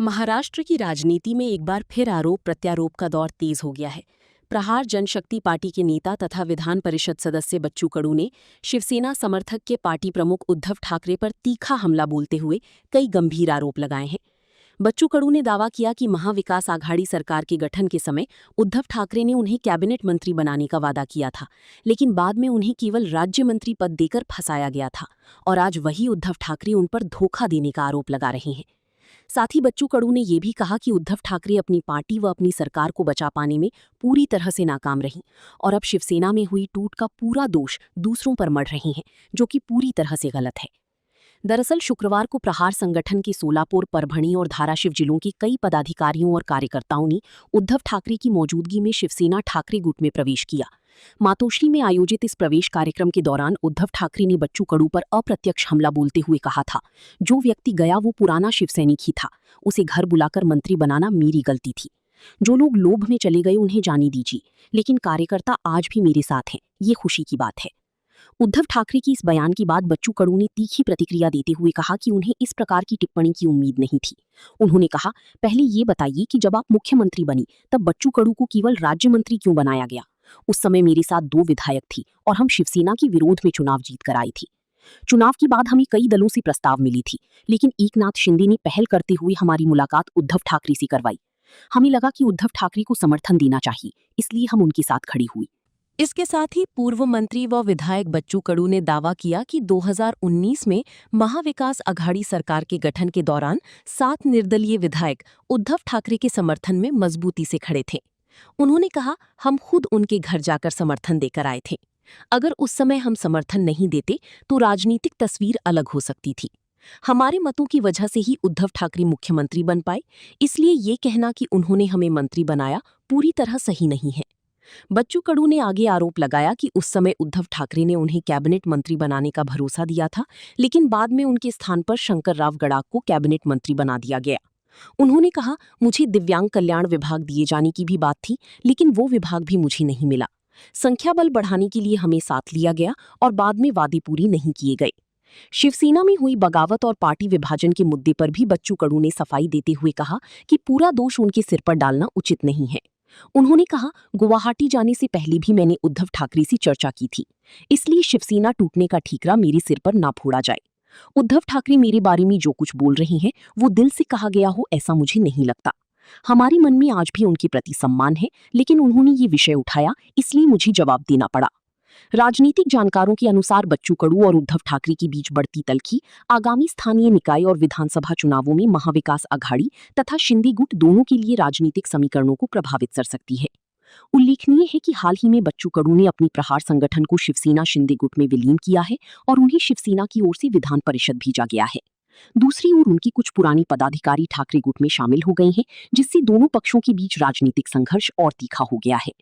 महाराष्ट्र की राजनीति में एक बार फिर आरोप प्रत्यारोप का दौर तेज हो गया है। प्रहार जनशक्ति पार्टी के नेता तथा विधान परिषद सदस्य बच्चू कडू ने शिवसेना समर्थक के पार्टी प्रमुख उद्धव ठाकरे पर तीखा हमला बोलते हुए कई गंभीर आरोप लगाए हैं। बच्चू कडू ने दावा किया कि महाविकास आघाड़ी सरकार के गठन के समय उद्धव ठाकरे ने उन्हें कैबिनेट मंत्री बनाने का वादा किया था, लेकिन बाद में उन्हें केवल राज्य मंत्री पद देकर फंसाया गया था और आज वही उद्धव ठाकरे उन पर धोखा देने का आरोप लगा रहे हैं। साथ ही बच्चू कडू ने यह भी कहा कि उद्धव ठाकरे अपनी पार्टी व अपनी सरकार को बचा पाने में पूरी तरह से नाकाम रहीं और अब शिवसेना में हुई टूट का पूरा दोष दूसरों पर मढ़ रही हैं, जो कि पूरी तरह से गलत है। दरअसल शुक्रवार को प्रहार संगठन के सोलापुर, परभणी और धाराशिव जिलों के कई पदाधिकारियों और कार्यकर्ताओं ने उद्धव ठाकरे की मौजूदगी में शिवसेना ठाकरे गुट में प्रवेश किया। मातोश्री में आयोजित इस प्रवेश कार्यक्रम के दौरान उद्धव ठाकरे ने बच्चू कडू पर अप्रत्यक्ष हमला बोलते हुए कहा था, जो व्यक्ति गया वो पुराना शिवसैनिक ही था, उसे घर बुलाकर मंत्री बनाना मेरी गलती थी। जो लोग लोभ में चले गए उन्हें जाने दीजिए, लेकिन कार्यकर्ता आज भी मेरे साथ हैं, ये खुशी की बात है। उद्धव ठाकरे की इस बयान के बाद बच्चू कडू ने तीखी प्रतिक्रिया देते हुए कहा कि उन्हें इस प्रकार की टिप्पणी की उम्मीद नहीं थी। उन्होंने कहा, पहले ये बताइए कि जब आप मुख्यमंत्री बनी तब बच्चू कडू को केवल राज्य मंत्री क्यों बनाया गया? उस समय मेरे साथ 2 विधायक थी और हम शिवसेना के विरोध में चुनाव जीत कर आई थी। चुनाव के बाद हमें कई दलों से प्रस्ताव मिली थी, लेकिन एकनाथ शिंदे ने पहल करते हुए हमारी मुलाकात उद्धव ठाकरे से करवाई। हमें लगा कि उद्धव ठाकरे को समर्थन देना चाहिए, इसलिए हम उनके साथ खड़ी हुई। इसके साथ ही पूर्व मंत्री व विधायक बच्चू कडू ने दावा किया कि 2019 में महाविकास आघाड़ी सरकार के गठन के दौरान 7 निर्दलीय विधायक उद्धव ठाकरे के समर्थन में मजबूती से खड़े थे। उन्होंने कहा, हम खुद उनके घर जाकर समर्थन देकर आए थे। अगर उस समय हम समर्थन नहीं देते तो राजनीतिक तस्वीर अलग हो सकती थी। हमारे मतों की वजह से ही उद्धव ठाकरे मुख्यमंत्री बन पाए, इसलिए ये कहना कि उन्होंने हमें मंत्री बनाया पूरी तरह सही नहीं है। बच्चू कडू ने आगे आरोप लगाया कि उस समय उद्धव ठाकरे ने उन्हें कैबिनेट मंत्री बनाने का भरोसा दिया था, लेकिन बाद में उनके स्थान पर शंकर राव गड़ाख को कैबिनेट मंत्री बना दिया गया। उन्होंने कहा, मुझे दिव्यांग कल्याण विभाग दिए जाने की भी बात थी, लेकिन वो विभाग भी मुझे नहीं मिला। संख्या बल बढ़ाने के लिए हमें साथ लिया गया और बाद में वादे पूरी नहीं किए गए। शिवसेना में हुई बगावत और पार्टी विभाजन के मुद्दे पर भी बच्चू कडू ने सफाई देते हुए कहा कि पूरा दोष उनके सिर पर डालना उचित नहीं है। उन्होंने कहा, गुवाहाटी जाने से पहले भी मैंने उद्धव ठाकरे से चर्चा की थी, इसलिए शिवसेना टूटने का ठीकरा मेरे सिर पर ना फोड़ा जाए। उद्धव ठाकरे मेरे बारे में जो कुछ बोल रहे हैं वो दिल से कहा गया हो ऐसा मुझे नहीं लगता। हमारे मन में आज भी उनके प्रति सम्मान है, लेकिन उन्होंने ये विषय उठाया, इसलिए मुझे जवाब देना पड़ा। राजनीतिक जानकारों के अनुसार बच्चू कडू और उद्धव ठाकरे के बीच बढ़ती तल्खी आगामी स्थानीय निकाय और विधानसभा चुनावों में महाविकास आघाड़ी तथा शिंदे गुट दोनों के लिए राजनीतिक समीकरणों को प्रभावित कर सकती है। उल्लेखनीय है कि हाल ही में बच्चू कडू ने अपनी प्रहार संगठन को शिवसेना शिंदे गुट में विलीन किया है और उन्हें शिवसेना की ओर से विधान परिषद भेजा गया है। दूसरी ओर उनकी कुछ पुरानी पदाधिकारी ठाकरे गुट में शामिल हो गए हैं, जिससे दोनों पक्षों के बीच राजनीतिक संघर्ष और तीखा हो गया है।